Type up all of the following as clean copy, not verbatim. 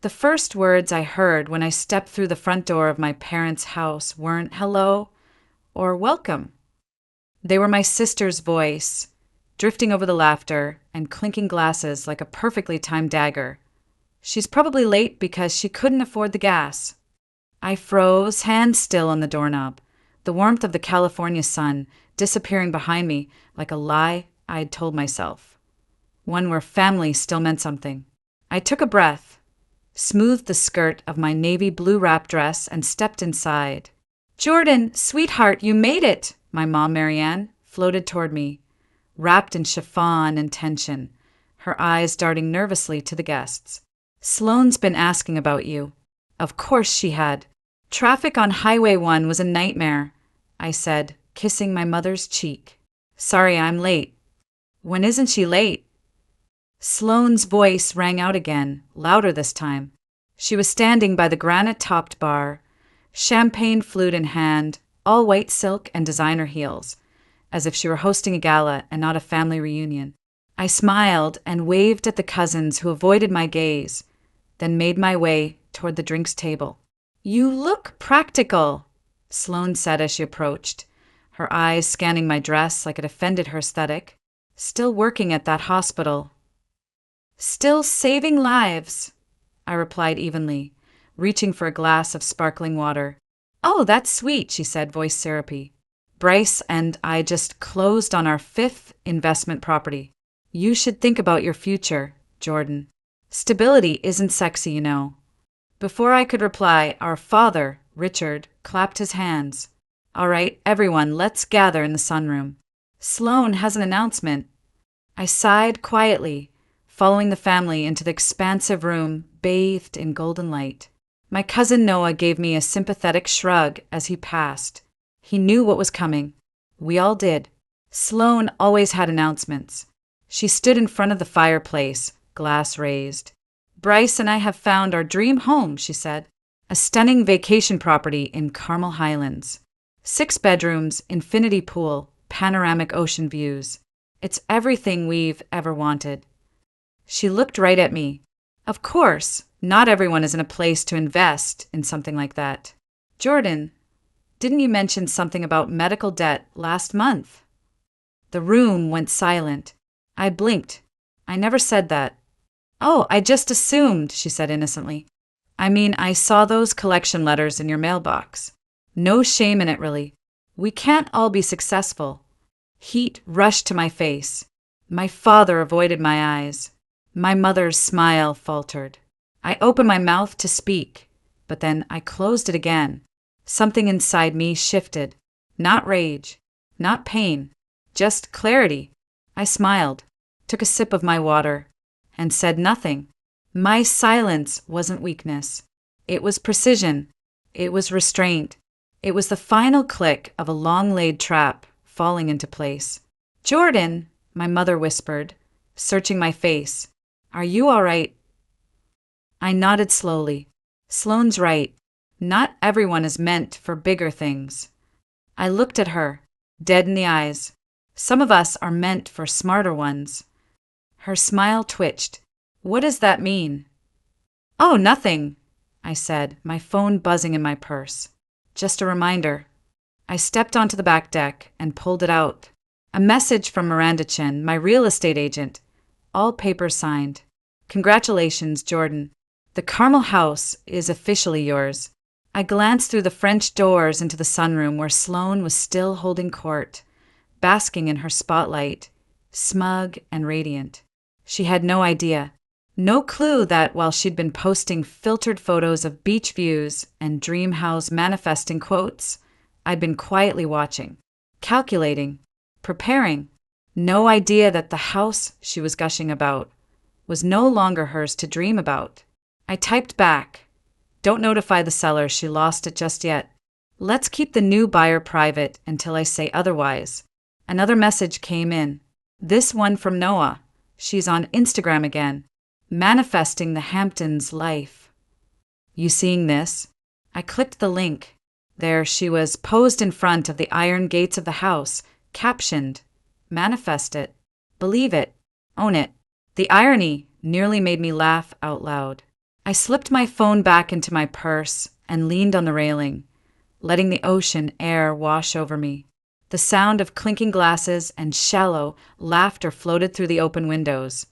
The first words I heard when I stepped through the front door of my parents' house weren't hello or welcome. They were my sister's voice, drifting over the laughter and clinking glasses like a perfectly timed dagger. She's probably late because she couldn't afford the gas. I froze, hands still on the doorknob, the warmth of the California sun disappearing behind me like a lie I'd told myself. One where family still meant something. I took a breath, smoothed the skirt of my navy blue wrap dress, and stepped inside. "Jordan, sweetheart, you made it!" My mom, Marianne, floated toward me, wrapped in chiffon and tension, her eyes darting nervously to the guests. "Sloane's been asking about you." Of course she had. "Traffic on Highway 1 was a nightmare," I said, kissing my mother's cheek. "Sorry I'm late." "When isn't she late?" Sloane's voice rang out again, louder this time. She was standing by the granite-topped bar, champagne flute in hand, all white silk and designer heels, as if she were hosting a gala and not a family reunion. I smiled and waved at the cousins who avoided my gaze, then made my way toward the drinks table. "You look practical," Sloane said as she approached, her eyes scanning my dress like it offended her aesthetic. "Still working at that hospital." "Still saving lives," I replied evenly, reaching for a glass of sparkling water. "Oh, that's sweet," she said, voice syrupy. "Bryce and I just closed on our 5th investment property. You should think about your future, Jordan. Stability isn't sexy, you know." Before I could reply, our father, Richard, clapped his hands. "All right, everyone, let's gather in the sunroom. Sloane has an announcement." I sighed quietly, following the family into the expansive room bathed in golden light. My cousin Noah gave me a sympathetic shrug as he passed. He knew what was coming. We all did. Sloane always had announcements. She stood in front of the fireplace, glass raised. "Bryce and I have found our dream home," she said. "A stunning vacation property in Carmel Highlands. 6 bedrooms, infinity pool, panoramic ocean views. It's everything we've ever wanted." She looked right at me. Of course, not everyone is in a place to invest in something like that. "Jordan, didn't you mention something about medical debt last month?" The room went silent. I blinked. "I never said that." "Oh, I just assumed," she said innocently. "I mean, I saw those collection letters in your mailbox. No shame in it, really. We can't all be successful." Heat rushed to my face. My father avoided my eyes. My mother's smile faltered. I opened my mouth to speak, but then I closed it again. Something inside me shifted. Not rage, not pain, just clarity. I smiled, took a sip of my water, and said nothing. My silence wasn't weakness. It was precision. It was restraint. It was the final click of a long-laid trap falling into place. "Jordan," my mother whispered, searching my face. "Are you all right?" I nodded slowly. Sloane's right. Not everyone is meant for bigger things. I looked at her, dead in the eyes. Some of us are meant for smarter ones. Her smile twitched. "What does that mean?" "Oh, nothing," I said, my phone buzzing in my purse. "Just a reminder." I stepped onto the back deck and pulled it out. A message from Miranda Chen, my real estate agent. All papers signed. "Congratulations, Jordan. The Carmel house is officially yours." I glanced through the French doors into the sunroom where Sloane was still holding court, basking in her spotlight, smug and radiant. She had no idea, no clue that while she'd been posting filtered photos of beach views and dream house manifesting quotes, I'd been quietly watching, calculating, preparing. No idea that the house she was gushing about was no longer hers to dream about. I typed back, "Don't notify the seller she lost it just yet. Let's keep the new buyer private until I say otherwise." Another message came in. This one from Noah. She's on Instagram again, manifesting the Hamptons life. "You seeing this?" I clicked the link. There she was, posed in front of the iron gates of the house, captioned, "Manifest it. Believe it. Own it." The irony nearly made me laugh out loud. I slipped my phone back into my purse and leaned on the railing, letting the ocean air wash over me. The sound of clinking glasses and shallow laughter floated through the open windows,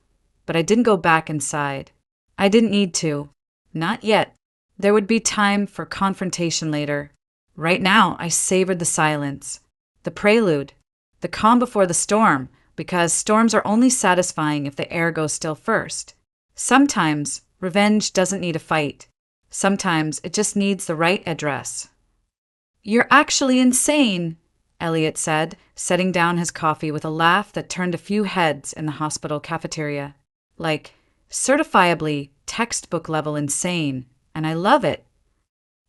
but I didn't go back inside. I didn't need to. Not yet. There would be time for confrontation later. Right now, I savored the silence, the prelude, the calm before the storm, because storms are only satisfying if the air goes still first. Sometimes, revenge doesn't need a fight. Sometimes it just needs the right address. "You're actually insane," Elliot said, setting down his coffee with a laugh that turned a few heads in the hospital cafeteria. Like, certifiably, textbook-level insane, and I love it.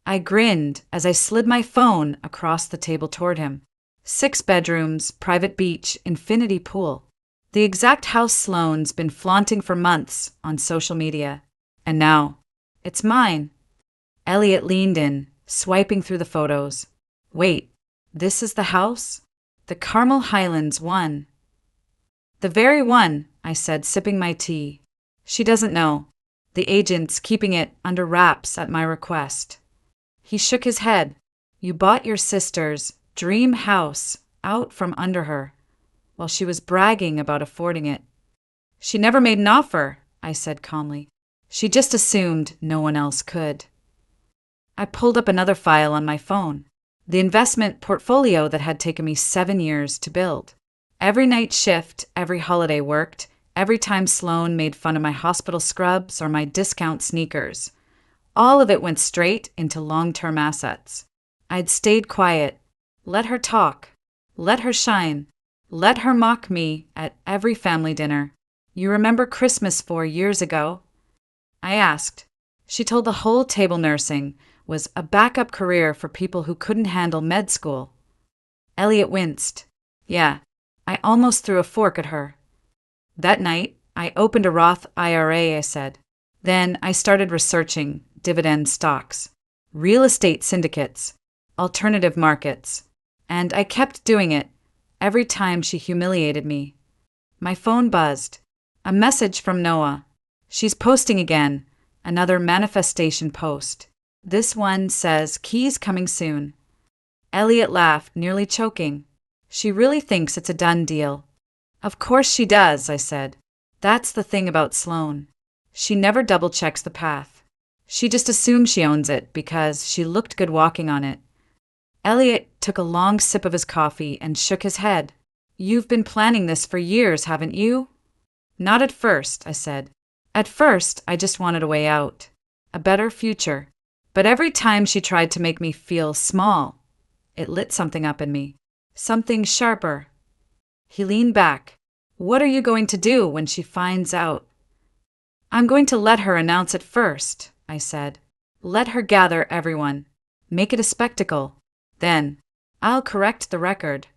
I grinned as I slid my phone across the table toward him. 6 bedrooms, private beach, infinity pool. The exact house Sloane's been flaunting for months on social media. And now, it's mine. Elliot leaned in, swiping through the photos. "Wait, this is the house? The Carmel Highlands one." "The very one," I said, sipping my tea. "She doesn't know. The agent's keeping it under wraps at my request." He shook his head. "You bought your sister's dream house out from under her, while she was bragging about affording it." "She never made an offer," I said calmly. "She just assumed no one else could." I pulled up another file on my phone, the investment portfolio that had taken me 7 years to build. Every night shift, every holiday worked, every time Sloane made fun of my hospital scrubs or my discount sneakers. All of it went straight into long-term assets. I'd stayed quiet, let her talk, let her shine, let her mock me at every family dinner. "You remember Christmas 4 years ago?" I asked. She told the whole table nursing was a backup career for people who couldn't handle med school. Elliot winced. "Yeah, I almost threw a fork at her." "That night, I opened a Roth IRA," I said. "Then I started researching dividend stocks, real estate syndicates, alternative markets. And I kept doing it every time she humiliated me." My phone buzzed. A message from Noah. "She's posting again. Another manifestation post. This one says keys coming soon." Elliot laughed, nearly choking. "She really thinks it's a done deal." "Of course she does," I said. "That's the thing about Sloane. She never double-checks the path. She just assumes she owns it because she looked good walking on it." Elliot took a long sip of his coffee and shook his head. "You've been planning this for years, haven't you?" "Not at first," I said. "At first, I just wanted a way out. A better future. But every time she tried to make me feel small, it lit something up in me. Something sharper." He leaned back. "What are you going to do when she finds out?" "I'm going to let her announce it first," I said. "Let her gather everyone. Make it a spectacle. Then, I'll correct the record."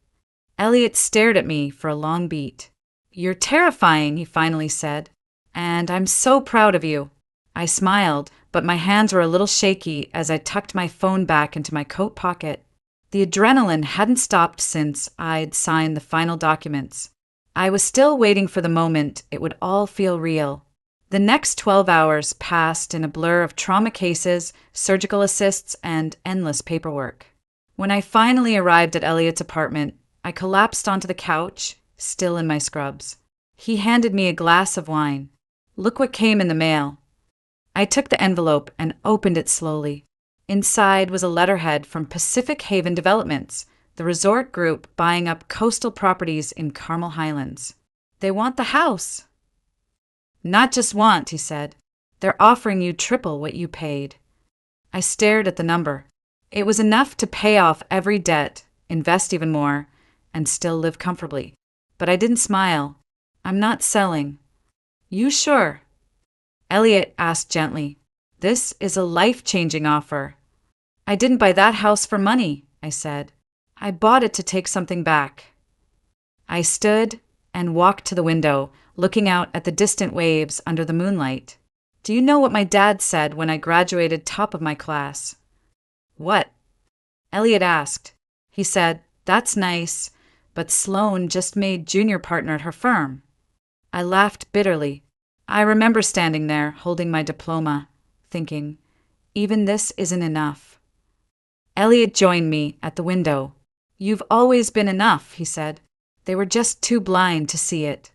Elliot stared at me for a long beat. "You're terrifying," he finally said. "And I'm so proud of you." I smiled, but my hands were a little shaky as I tucked my phone back into my coat pocket. The adrenaline hadn't stopped since I'd signed the final documents. I was still waiting for the moment it would all feel real. The next 12 hours passed in a blur of trauma cases, surgical assists, and endless paperwork. When I finally arrived at Elliot's apartment, I collapsed onto the couch, still in my scrubs. He handed me a glass of wine. "Look what came in the mail." I took the envelope and opened it slowly. Inside was a letterhead from Pacific Haven Developments, the resort group buying up coastal properties in Carmel Highlands. "They want the house." "Not just want," he said. "They're offering you triple what you paid." I stared at the number. It was enough to pay off every debt, invest even more, and still live comfortably. But I didn't smile. "I'm not selling." "You sure?" Elliot asked gently. "This is a life-changing offer." "I didn't buy that house for money," I said. "I bought it to take something back." I stood and walked to the window, looking out at the distant waves under the moonlight. "Do you know what my dad said when I graduated top of my class?" "What?" Elliot asked. He said, "That's nice, but Sloane just made junior partner at her firm." I laughed bitterly. I remember standing there, holding my diploma. thinking, even this isn't enough. Elliot joined me at the window. "You've always been enough," he said. "They were just too blind to see it."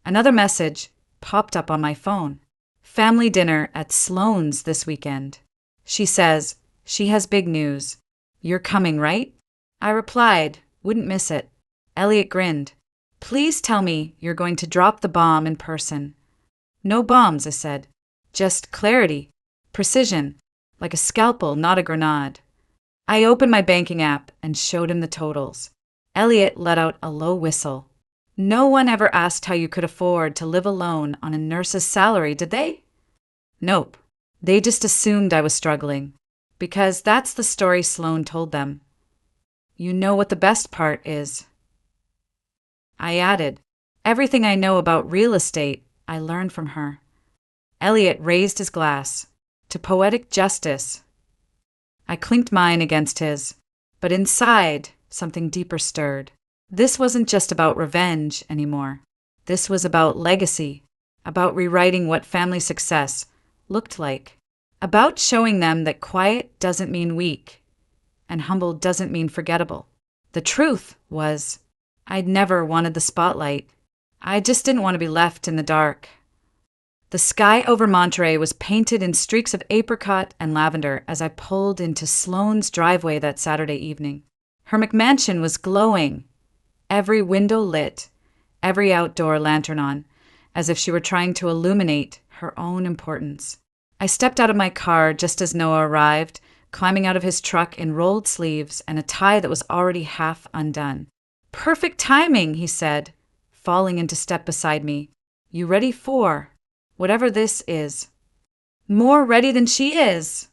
Another message popped up on my phone. "Family dinner at Sloane's this weekend. She says she has big news. You're coming, right?" I replied, "Wouldn't miss it." Elliot grinned. "Please tell me you're going to drop the bomb in person." "No bombs," I said. "Just clarity, precision, like a scalpel, not a grenade." I opened my banking app and showed him the totals. Elliot let out a low whistle. "No one ever asked how you could afford to live alone on a nurse's salary, did they?" "Nope. They just assumed I was struggling. Because that's the story Sloane told them." "You know what the best part is?" I added, "Everything I know about real estate, I learned from her." Elliot raised his glass. "To poetic justice." I clinked mine against his, but inside, something deeper stirred. This wasn't just about revenge anymore. This was about legacy, about rewriting what family success looked like, about showing them that quiet doesn't mean weak, and humble doesn't mean forgettable. The truth was, I'd never wanted the spotlight. I just didn't want to be left in the dark. The sky over Monterey was painted in streaks of apricot and lavender as I pulled into Sloane's driveway that Saturday evening. Her McMansion was glowing, every window lit, every outdoor lantern on, as if she were trying to illuminate her own importance. I stepped out of my car just as Noah arrived, climbing out of his truck in rolled sleeves and a tie that was already half undone. "Perfect timing," he said, falling into step beside me. "You ready for whatever this is?" "More ready than she is,"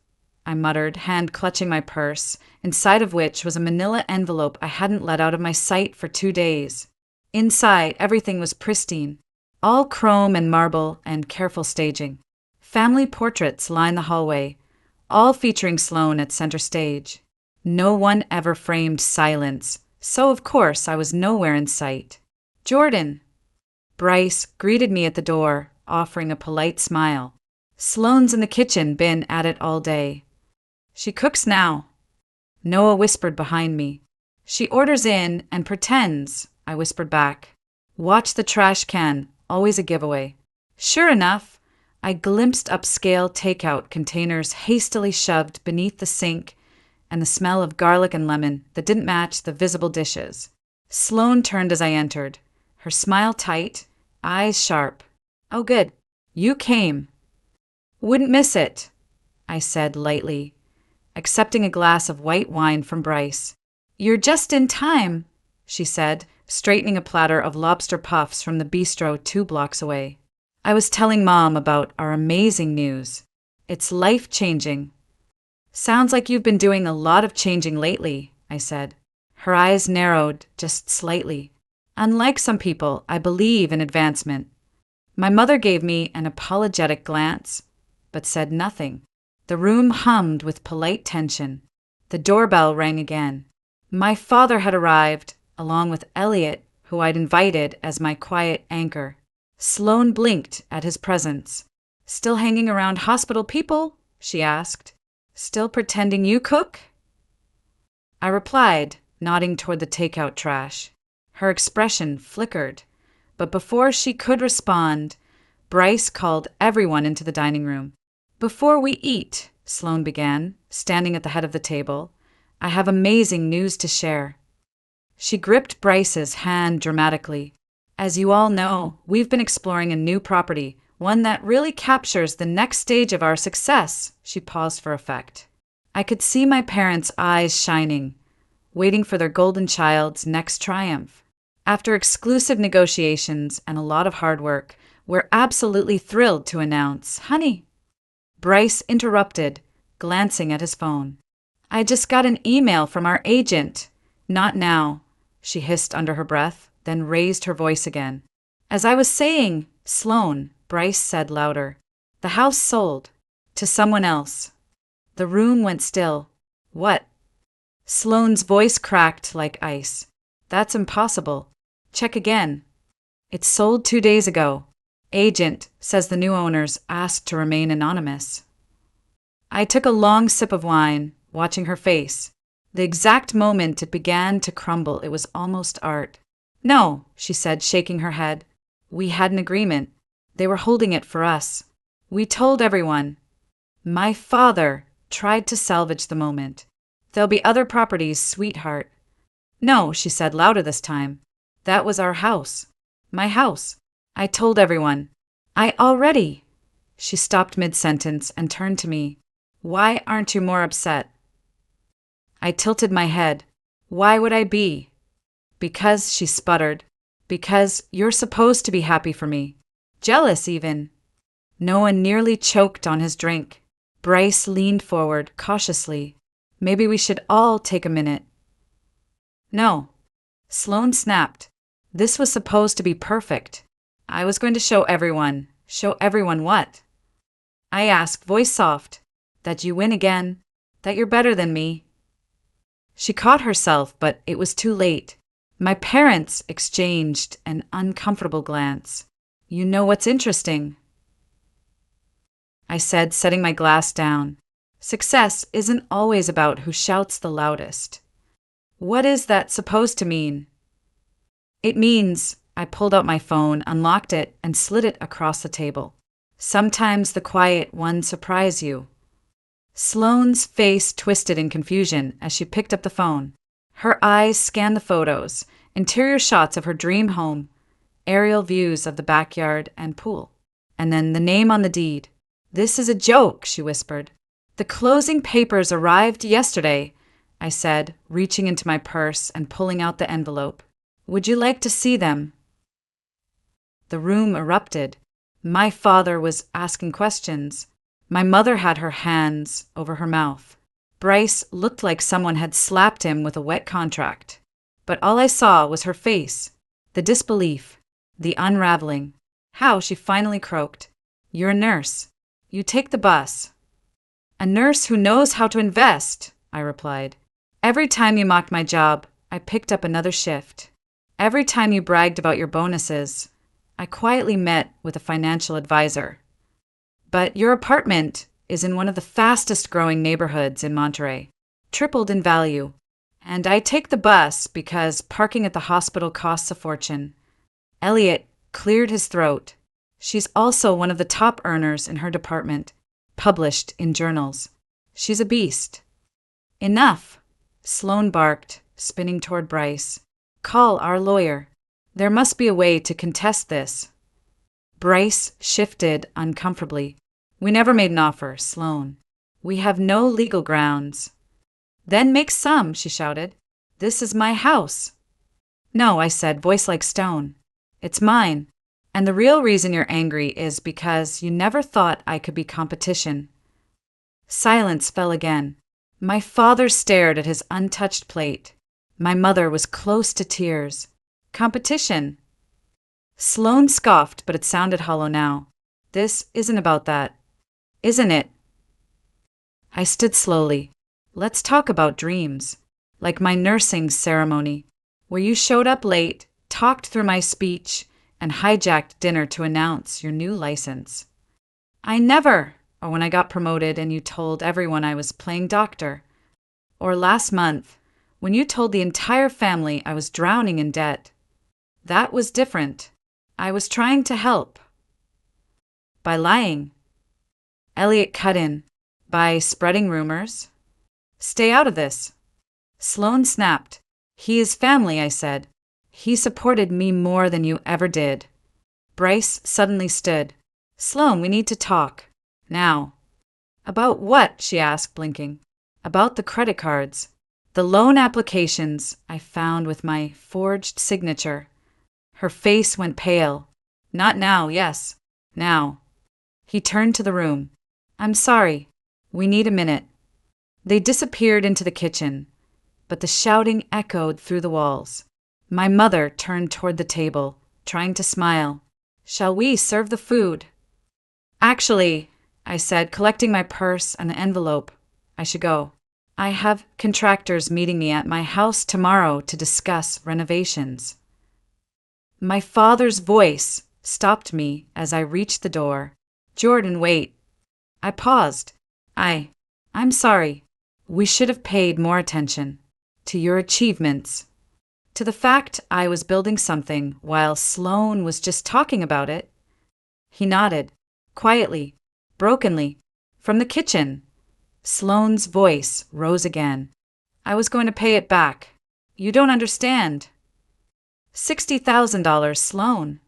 I muttered, hand clutching my purse, inside of which was a manila envelope I hadn't let out of my sight for 2 days. Inside, everything was pristine, all chrome and marble and careful staging. Family portraits lined the hallway, all featuring Sloane at center stage. No one ever framed silence, so of course I was nowhere in sight. "Jordan." Bryce greeted me at the door, offering a polite smile. "Sloane's in the kitchen, been at it all day." "She cooks now," Noah whispered behind me. "She orders in and pretends," I whispered back. "Watch the trash can, always a giveaway." Sure enough, I glimpsed upscale takeout containers hastily shoved beneath the sink and the smell of garlic and lemon that didn't match the visible dishes. Sloane turned as I entered, her smile tight, eyes sharp. "Oh, good. You came." "Wouldn't miss it," I said lightly, accepting a glass of white wine from Bryce. "You're just in time," she said, straightening a platter of lobster puffs from the bistro 2 blocks away. "I was telling Mom about our amazing news. It's life-changing." "Sounds like you've been doing a lot of changing lately," I said. Her eyes narrowed just slightly. "Unlike some people, I believe in advancement." My mother gave me an apologetic glance, but said nothing. The room hummed with polite tension. The doorbell rang again. My father had arrived, along with Elliot, who I'd invited as my quiet anchor. Sloane blinked at his presence. "Still hanging around hospital people?" she asked. "Still pretending you cook?" I replied, nodding toward the takeout trash. Her expression flickered, but before she could respond, Bryce called everyone into the dining room. "Before we eat," Sloane began, standing at the head of the table, "I have amazing news to share." She gripped Bryce's hand dramatically. "As you all know, we've been exploring a new property, one that really captures the next stage of our success." She paused for effect. I could see my parents' eyes shining, waiting for their golden child's next triumph. After exclusive negotiations and a lot of hard work, we're absolutely thrilled to announce, "Honey." Bryce interrupted, glancing at his phone. "I just got an email from our agent." "Not now," she hissed under her breath, then raised her voice again. "As I was saying, Sloane," Bryce said louder. "The house sold. To someone else." The room went still. "What?" Sloane's voice cracked like ice. "That's impossible. Check again." "It sold 2 days ago. Agent says the new owners asked to remain anonymous." I took a long sip of wine, watching her face. The exact moment it began to crumble, it was almost art. No, she said, shaking her head. We had an agreement. They were holding it for us. We told everyone. My father tried to salvage the moment. There'll be other properties, sweetheart. No, she said, louder this time. That was our house. My house. I told everyone. I already. She stopped mid-sentence and turned to me. Why aren't you more upset? I tilted my head. Why would I be? Because, she sputtered. Because you're supposed to be happy for me. Jealous, even. Noah nearly choked on his drink. Bryce leaned forward, cautiously. Maybe we should all take a minute. No. Sloane snapped. This was supposed to be perfect. I was going to show everyone. Show everyone what? I asked, voice soft. That you win again. That you're better than me. She caught herself, but it was too late. My parents exchanged an uncomfortable glance. You know what's interesting? I said, setting my glass down. Success isn't always about who shouts the loudest. What is that supposed to mean? It means, I pulled out my phone, unlocked it, and slid it across the table. Sometimes the quiet ones surprise you. Sloane's face twisted in confusion as she picked up the phone. Her eyes scanned the photos, interior shots of her dream home, aerial views of the backyard and pool. And then the name on the deed. This is a joke, she whispered. The closing papers arrived yesterday, I said, reaching into my purse and pulling out the envelope. Would you like to see them? The room erupted. My father was asking questions. My mother had her hands over her mouth. Bryce looked like someone had slapped him with a wet contract. But all I saw was her face, the disbelief, the unraveling. How, she finally croaked. You're a nurse. You take the bus. A nurse who knows how to invest, I replied. Every time you mocked my job, I picked up another shift. Every time you bragged about your bonuses, I quietly met with a financial advisor. But your apartment is in one of the fastest growing neighborhoods in Monterey, tripled in value. And I take the bus because parking at the hospital costs a fortune. Elliot cleared his throat. She's also one of the top earners in her department, published in journals. She's a beast. Enough, Sloane barked, spinning toward Bryce. Call our lawyer. There must be a way to contest this. Bryce shifted uncomfortably. We never made an offer, Sloane. We have no legal grounds. Then make some, she shouted. This is my house. No, I said, voice like stone. It's mine. And the real reason you're angry is because you never thought I could be competition. Silence fell again. My father stared at his untouched plate. My mother was close to tears. Competition. Sloane scoffed, but it sounded hollow now. This isn't about that. Isn't it? I stood slowly. Let's talk about dreams. Like my nursing ceremony, where you showed up late, talked through my speech, and hijacked dinner to announce your new license. Or when I got promoted and you told everyone I was playing doctor. Or last month, when you told the entire family I was drowning in debt. That was different. I was trying to help. By lying. Elliot cut in. By spreading rumors. Stay out of this. Sloane snapped. He is family, I said. He supported me more than you ever did. Bryce suddenly stood. Sloane, we need to talk. Now. About what? She asked, blinking. About the credit cards. The loan applications I found with my forged signature. Her face went pale. Not now, yes. Now. He turned to the room. I'm sorry. We need a minute. They disappeared into the kitchen, but the shouting echoed through the walls. My mother turned toward the table, trying to smile. Shall we serve the food? Actually, I said, collecting my purse and the envelope, I should go. I have contractors meeting me at my house tomorrow to discuss renovations. My father's voice stopped me as I reached the door. Jordan, wait. I paused. I'm sorry. We should have paid more attention to your achievements, to the fact I was building something while Sloane was just talking about it. He nodded, quietly, brokenly, from the kitchen. Sloane's voice rose again. I was going to pay it back. You don't understand. $60,000, Sloane.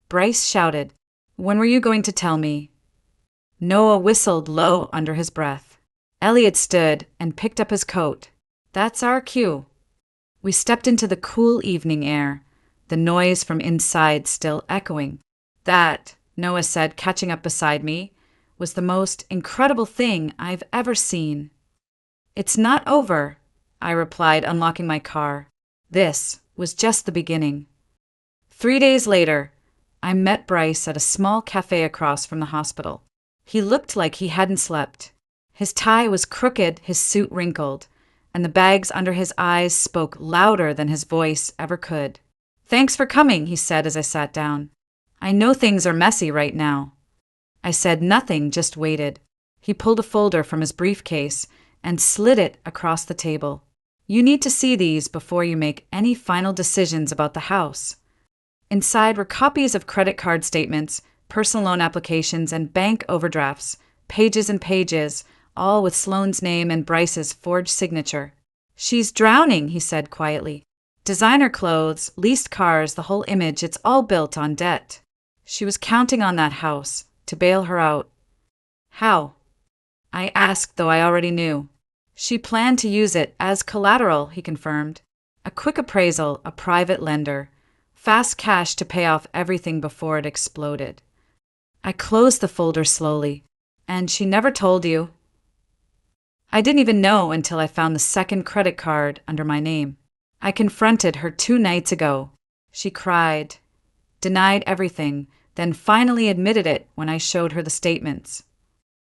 Bryce shouted. When were you going to tell me? Noah whistled low under his breath. Elliot stood and picked up his coat. That's our cue. We stepped into the cool evening air, the noise from inside still echoing. That, Noah said, catching up beside me, was the most incredible thing I've ever seen. It's not over, I replied, unlocking my car. This was just the beginning. 3 days later, I met Bryce at a small cafe across from the hospital. He looked like he hadn't slept. His tie was crooked, his suit wrinkled, and the bags under his eyes spoke louder than his voice ever could. Thanks for coming, he said as I sat down. I know things are messy right now. I said nothing, just waited. He pulled a folder from his briefcase and slid it across the table. You need to see these before you make any final decisions about the house. Inside were copies of credit card statements, personal loan applications, and bank overdrafts, pages and pages, all with Sloane's name and Bryce's forged signature. She's drowning, he said quietly. Designer clothes, leased cars, the whole image, it's all built on debt. She was counting on that house to bail her out. How? I asked, though I already knew. She planned to use it as collateral, he confirmed. A quick appraisal, a private lender, fast cash to pay off everything before it exploded. I closed the folder slowly. And she never told you? I didn't even know until I found the second credit card under my name. I confronted her 2 nights ago. She cried, denied everything, then finally admitted it when I showed her the statements.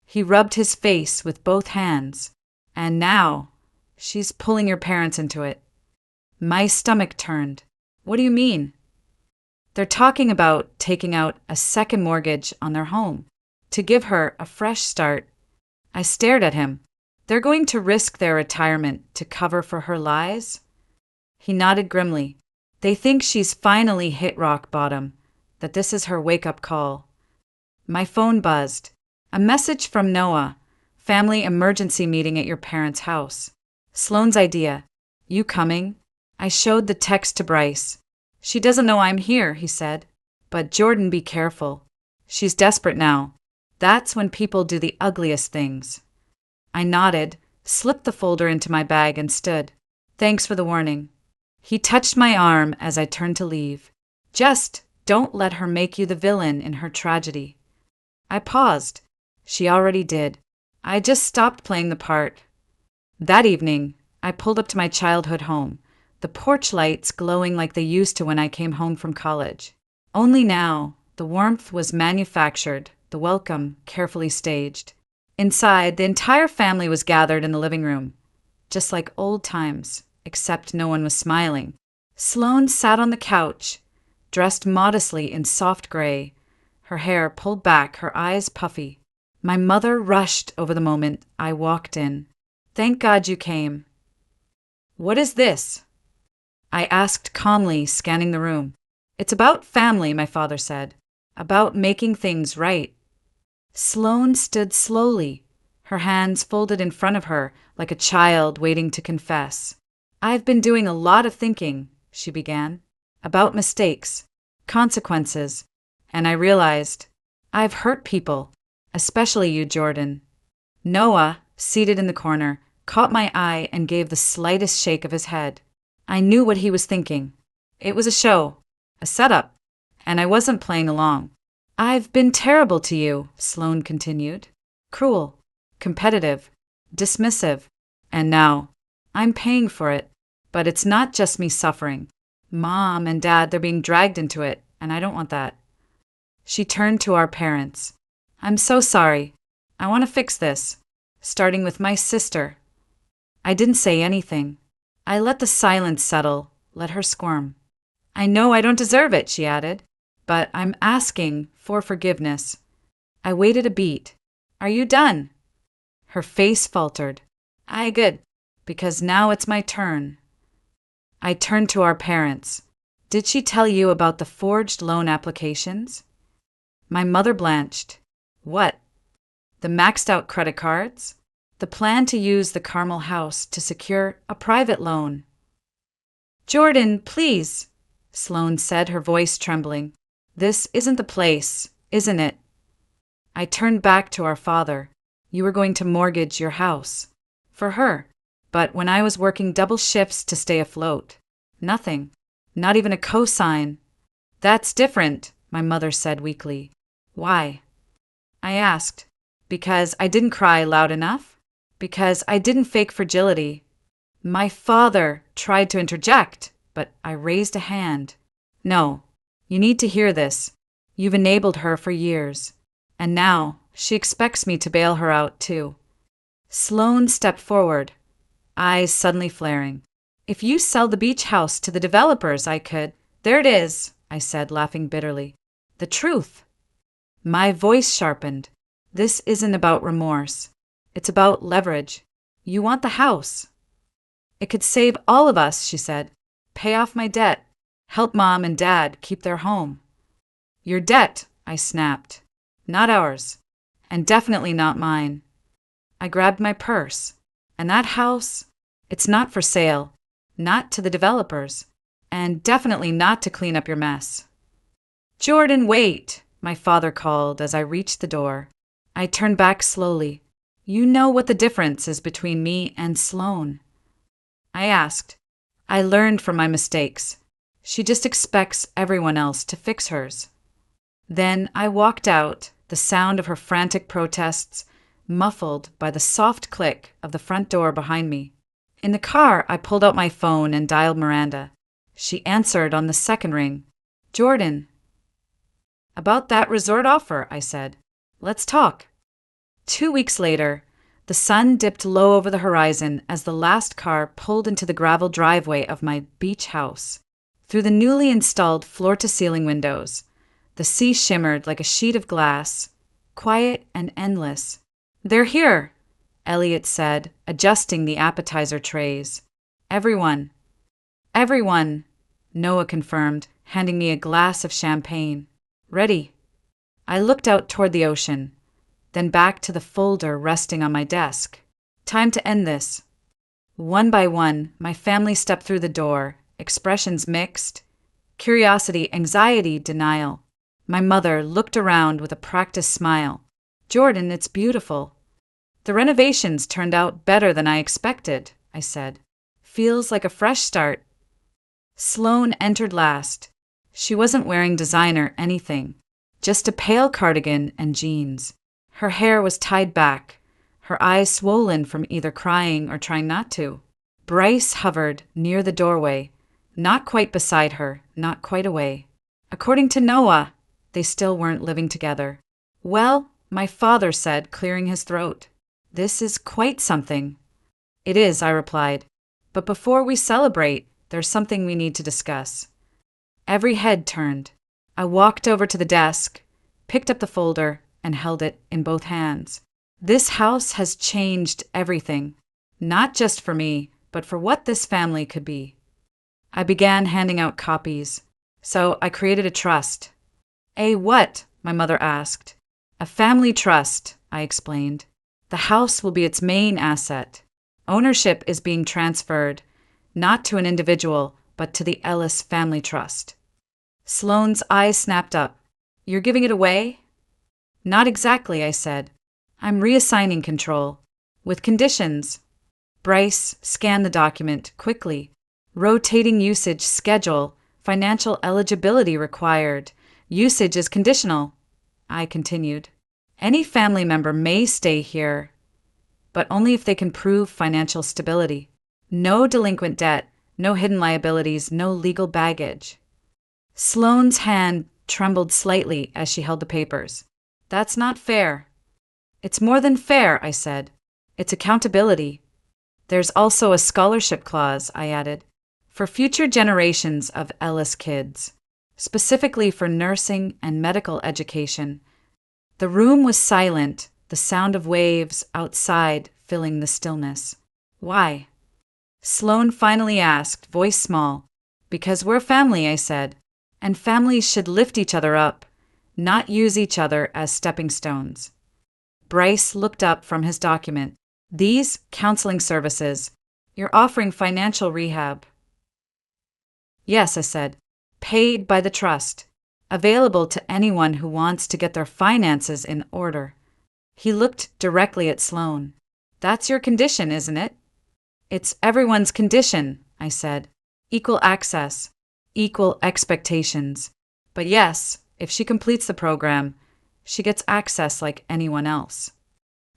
He rubbed his face with both hands. And now, she's pulling your parents into it. My stomach turned. What do you mean? They're talking about taking out a second mortgage on their home to give her a fresh start. I stared at him. They're going to risk their retirement to cover for her lies? He nodded grimly. They think she's finally hit rock bottom, that this is her wake-up call. My phone buzzed. A message from Noah. Family emergency meeting at your parents' house. Sloane's idea. You coming? I showed the text to Bryce. She doesn't know I'm here, he said. But Jordan, be careful. She's desperate now. That's when people do the ugliest things. I nodded, slipped the folder into my bag, and stood. Thanks for the warning. He touched my arm as I turned to leave. Just don't let her make you the villain in her tragedy. I paused. She already did. I just stopped playing the part. That evening, I pulled up to my childhood home, the porch lights glowing like they used to when I came home from college. Only now, the warmth was manufactured, the welcome carefully staged. Inside, the entire family was gathered in the living room, just like old times, except no one was smiling. Sloane sat on the couch, dressed modestly in soft gray, her hair pulled back, her eyes puffy. My mother rushed over the moment I walked in. Thank God you came. What is this? I asked calmly, scanning the room. It's about family, my father said. About making things right. Sloane stood slowly, her hands folded in front of her like a child waiting to confess. I've been doing a lot of thinking, she began, about mistakes, consequences, and I realized I've hurt people, especially you, Jordan. Noah, seated in the corner, caught my eye and gave the slightest shake of his head. I knew what he was thinking. It was a show, a setup, and I wasn't playing along. I've been terrible to you, Sloane continued. Cruel, competitive, dismissive, and now I'm paying for it. But it's not just me suffering. Mom and Dad, they're being dragged into it, and I don't want that. She turned to our parents. I'm so sorry. I want to fix this, starting with my sister. I didn't say anything. I let the silence settle, let her squirm. I know I don't deserve it, she added, but I'm asking for forgiveness. I waited a beat. Are you done? Her face faltered. Good, because now it's my turn. I turned to our parents. Did she tell you about the forged loan applications? My mother blanched. What? The maxed out credit cards? The plan to use the Carmel house to secure a private loan. Jordan, please, Sloane said, her voice trembling. This isn't the place, isn't it? I turned back to our father. You were going to mortgage your house. For her. But when I was working double shifts to stay afloat. Nothing. Not even a cosign. That's different, my mother said weakly. Why? I asked. Because I didn't cry loud enough? Because I didn't fake fragility? My father tried to interject, but I raised a hand. No, you need to hear this. You've enabled her for years. And now she expects me to bail her out too. Sloane stepped forward, eyes suddenly flaring. If you sell the beach house to the developers, I could. There it is, I said, laughing bitterly. The truth. My voice sharpened. This isn't about remorse. It's about leverage. You want the house. It could save all of us, she said. Pay off my debt. Help Mom and Dad keep their home. Your debt, I snapped. Not ours. And definitely not mine. I grabbed my purse. And that house, it's not for sale. Not to the developers. And definitely not to clean up your mess. Jordan, wait, my father called as I reached the door. I turned back slowly. You know what the difference is between me and Sloane? I asked. I learned from my mistakes. She just expects everyone else to fix hers. Then I walked out, the sound of her frantic protests muffled by the soft click of the front door behind me. In the car, I pulled out my phone and dialed Miranda. She answered on the second ring. Jordan. About that resort offer, I said. Let's talk. 2 weeks later, the sun dipped low over the horizon as the last car pulled into the gravel driveway of my beach house. Through the newly installed floor-to-ceiling windows, the sea shimmered like a sheet of glass, quiet and endless. They're here, Elliot said, adjusting the appetizer trays. Everyone. Everyone, Noah confirmed, handing me a glass of champagne. Ready. I looked out toward the ocean, then back to the folder resting on my desk. Time to end this. One by one, my family stepped through the door, expressions mixed. Curiosity, anxiety, denial. My mother looked around with a practiced smile. Jordan, it's beautiful. The renovations turned out better than I expected, I said. Feels like a fresh start. Sloane entered last. She wasn't wearing designer anything, just a pale cardigan and jeans. Her hair was tied back, her eyes swollen from either crying or trying not to. Bryce hovered near the doorway, not quite beside her, not quite away. According to Noah, they still weren't living together. Well, my father said, clearing his throat. This is quite something. It is, I replied. But before we celebrate, there's something we need to discuss. Every head turned. I walked over to the desk, picked up the folder, and held it in both hands. This house has changed everything, not just for me, but for what this family could be. I began handing out copies, so I created a trust. A what? My mother asked. A family trust, I explained. The house will be its main asset. Ownership is being transferred, not to an individual, but to the Ellis Family Trust. Sloane's eyes snapped up. You're giving it away? Not exactly, I said. I'm reassigning control, with conditions. Bryce scanned the document quickly. Rotating usage schedule, financial eligibility required. Usage is conditional. I continued. Any family member may stay here, but only if they can prove financial stability. No delinquent debt, no hidden liabilities, no legal baggage. Sloane's hand trembled slightly as she held the papers. That's not fair. It's more than fair, I said. It's accountability. There's also a scholarship clause, I added, for future generations of Ellis kids, specifically for nursing and medical education. The room was silent, the sound of waves outside filling the stillness. Why? Sloane finally asked, voice small. Because we're family, I said, and families should lift each other up, not use each other as stepping stones. Bryce looked up from his document. These counseling services, you're offering financial rehab. Yes, I said, paid by the trust, available to anyone who wants to get their finances in order. He looked directly at Sloane. That's your condition, isn't it? It's everyone's condition, I said. Equal access, equal expectations. But yes, if she completes the program, she gets access like anyone else.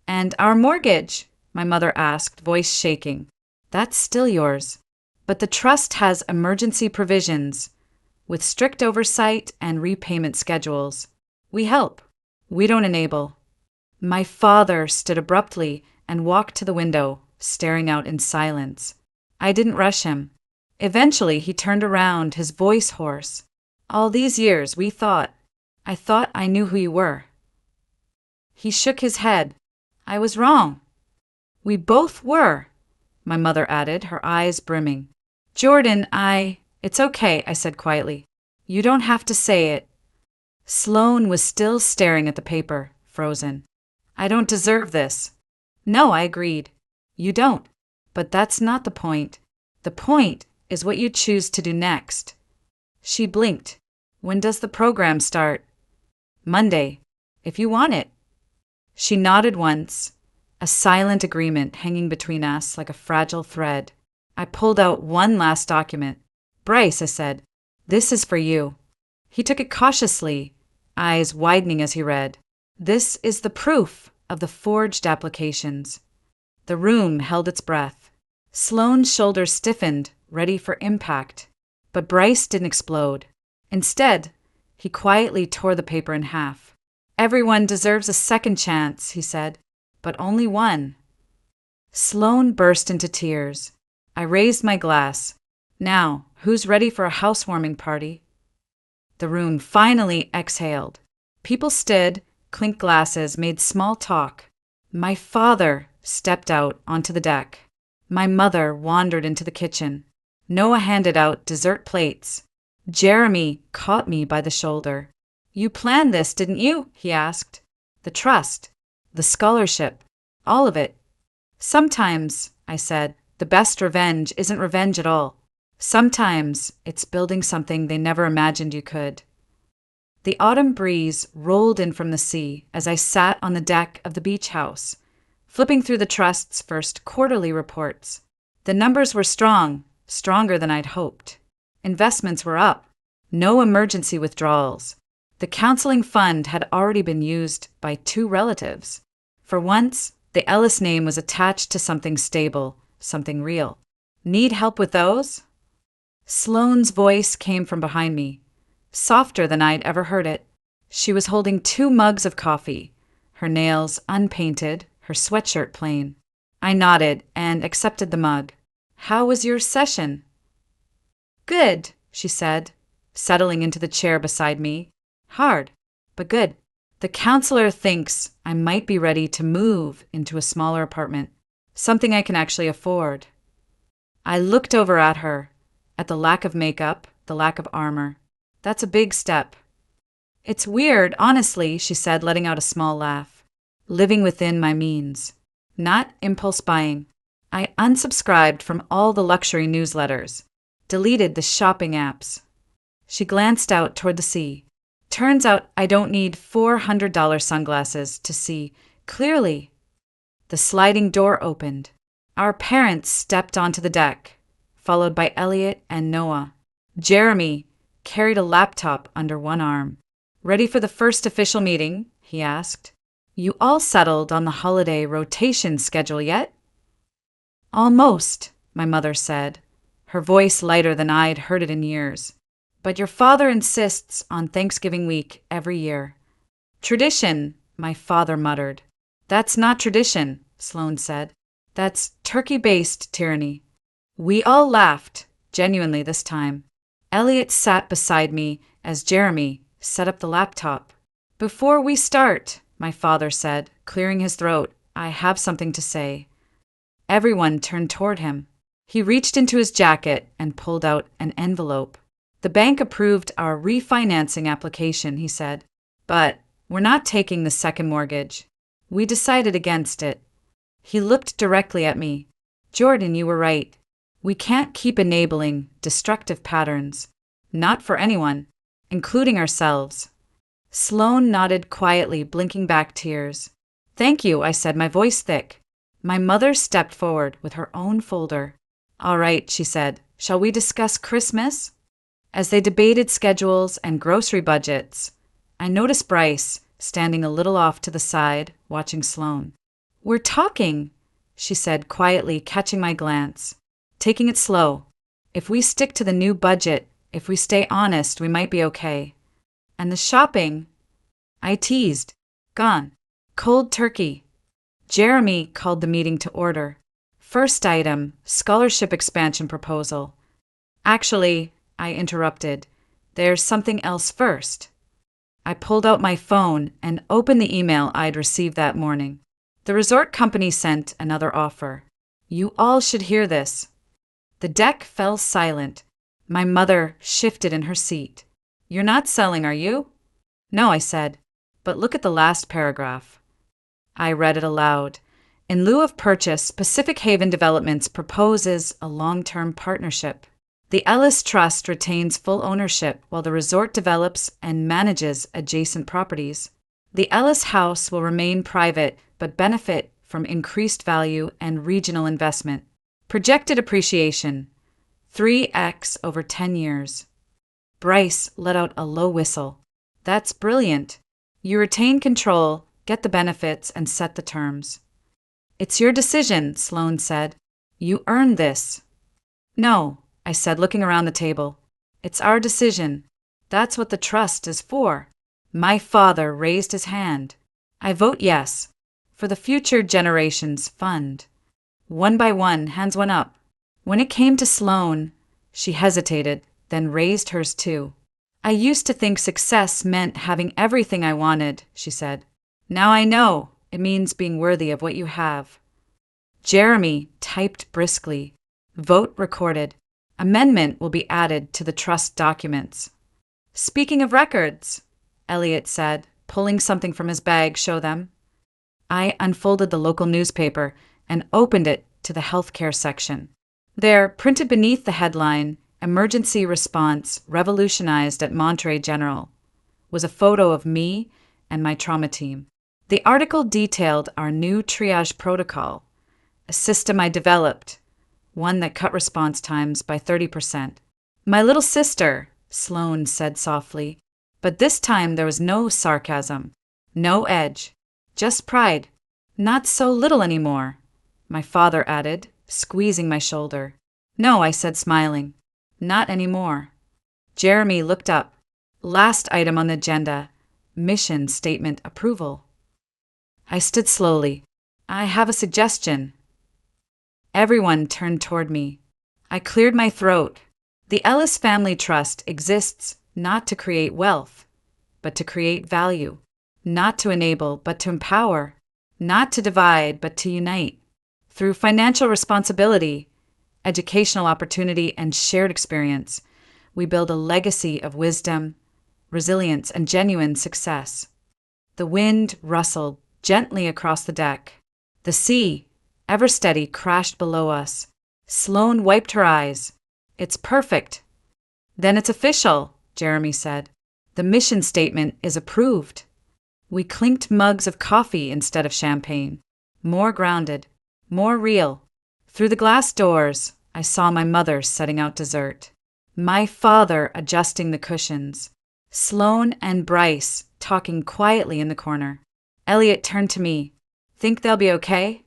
And our mortgage? My mother asked, voice shaking. That's still yours. But the trust has emergency provisions, with strict oversight and repayment schedules. We help. We don't enable. My father stood abruptly and walked to the window, staring out in silence. I didn't rush him. Eventually, he turned around, his voice hoarse. All these years, I thought I knew who you were. He shook his head. I was wrong. We both were, my mother added, her eyes brimming. Jordan, It's okay, I said quietly. You don't have to say it. Sloane was still staring at the paper, frozen. I don't deserve this. No, I agreed. You don't. But that's not the point. The point is what you choose to do next. She blinked. When does the program start? Monday, if you want it. She nodded once, a silent agreement hanging between us like a fragile thread. I pulled out one last document. Bryce, I said, this is for you. He took it cautiously, eyes widening as he read. This is the proof of the forged applications. The room held its breath. Sloane's shoulders stiffened, ready for impact. But Bryce didn't explode. Instead, he quietly tore the paper in half. Everyone deserves a second chance, he said, but only one. Sloane burst into tears. I raised my glass. Now, who's ready for a housewarming party? The room finally exhaled. People stood, clinked glasses, made small talk. My father stepped out onto the deck. My mother wandered into the kitchen. Noah handed out dessert plates. Jeremy caught me by the shoulder. You planned this, didn't you? He asked. The trust, the scholarship, all of it. Sometimes, I said, the best revenge isn't revenge at all. Sometimes it's building something they never imagined you could. The autumn breeze rolled in from the sea as I sat on the deck of the beach house, flipping through the trust's first quarterly reports. The numbers were strong, stronger than I'd hoped. Investments were up. No emergency withdrawals. The counseling fund had already been used by 2 relatives. For once, the Ellis name was attached to something stable, something real. Need help with those? Sloane's voice came from behind me, softer than I'd ever heard it. She was holding 2 mugs of coffee, her nails unpainted, her sweatshirt plain. I nodded and accepted the mug. How was your session? Good, she said, settling into the chair beside me. Hard, but good. The counselor thinks I might be ready to move into a smaller apartment, something I can actually afford. I looked over at her, at the lack of makeup, the lack of armor. That's a big step. It's weird, honestly, she said, letting out a small laugh. Living within my means. Not impulse buying. I unsubscribed from all the luxury newsletters. Deleted the shopping apps. She glanced out toward the sea. Turns out I don't need $400 sunglasses to see clearly. The sliding door opened. Our parents stepped onto the deck, followed by Elliot and Noah. Jeremy carried a laptop under one arm. Ready for the first official meeting? He asked. You all settled on the holiday rotation schedule yet? Almost, my mother said, her voice lighter than I'd heard it in years. But your father insists on Thanksgiving week every year. Tradition, my father muttered. That's not tradition, Sloane said. That's turkey-based tyranny. We all laughed, genuinely this time. Elliot sat beside me as Jeremy set up the laptop. Before we start, my father said, clearing his throat. I have something to say. Everyone turned toward him. He reached into his jacket and pulled out an envelope. The bank approved our refinancing application, he said. But we're not taking the second mortgage. We decided against it. He looked directly at me. Jordan, you were right. We can't keep enabling destructive patterns. Not for anyone, including ourselves. Sloane nodded quietly, blinking back tears. Thank you, I said, my voice thick. My mother stepped forward with her own folder. All right, she said. Shall we discuss Christmas? As they debated schedules and grocery budgets, I noticed Bryce standing a little off to the side, watching Sloane. We're talking, she said quietly, catching my glance. Taking it slow. If we stick to the new budget, if we stay honest, we might be okay. And the shopping, I teased. Gone. Cold turkey. Jeremy called the meeting to order. First item, scholarship expansion proposal. Actually, I interrupted. There's something else first. I pulled out my phone and opened the email I'd received that morning. The resort company sent another offer. You all should hear this. The deck fell silent. My mother shifted in her seat. You're not selling, are you? No, I said. But look at the last paragraph. I read it aloud. In lieu of purchase, Pacific Haven Developments proposes a long-term partnership. The Ellis Trust retains full ownership while the resort develops and manages adjacent properties. The Ellis House will remain private but benefit from increased value and regional investment. Projected appreciation, 3x over 10 years. Bryce let out a low whistle. That's brilliant. You retain control, get the benefits, and set the terms. It's your decision, Sloane said. You earned this. No, I said, looking around the table. It's our decision. That's what the trust is for. My father raised his hand. I vote yes. For the future generations fund. One by one, hands went up. When it came to Sloane, she hesitated, then raised hers too. I used to think success meant having everything I wanted, she said. Now I know it means being worthy of what you have. Jeremy typed briskly. Vote recorded. Amendment will be added to the trust documents. Speaking of records, Elliot said, pulling something from his bag, show them. I unfolded the local newspaper and opened it to the healthcare section. There, printed beneath the headline, Emergency Response Revolutionized at Monterey General, was a photo of me and my trauma team. The article detailed our new triage protocol, a system I developed, one that cut response times by 30%. My little sister, Sloane said softly, but this time there was no sarcasm, no edge, just pride. Not so little anymore, my father added, squeezing my shoulder. No, I said, smiling. Not anymore. Jeremy looked up. Last item on the agenda, mission statement approval. I stood slowly. I have a suggestion. Everyone turned toward me. I cleared my throat. The Ellis Family Trust exists not to create wealth, but to create value. Not to enable, but to empower. Not to divide, but to unite. Through financial responsibility, educational opportunity, and shared experience, we build a legacy of wisdom, resilience, and genuine success. The wind rustled gently across the deck. The sea, ever steady, crashed below us. Sloane wiped her eyes. It's perfect. Then it's official, Jeremy said. The mission statement is approved. We clinked mugs of coffee instead of champagne. More grounded, more real. Through the glass doors, I saw my mother setting out dessert. My father adjusting the cushions. Sloane and Bryce talking quietly in the corner. Elliot turned to me. Think they'll be okay?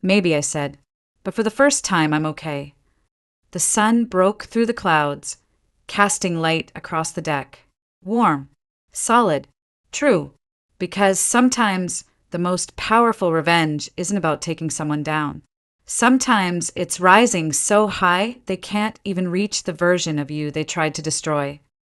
Maybe, I said. But for the first time, I'm okay. The sun broke through the clouds, casting light across the deck. Warm, solid, true. Because sometimes the most powerful revenge isn't about taking someone down. Sometimes it's rising so high they can't even reach the version of you they tried to destroy.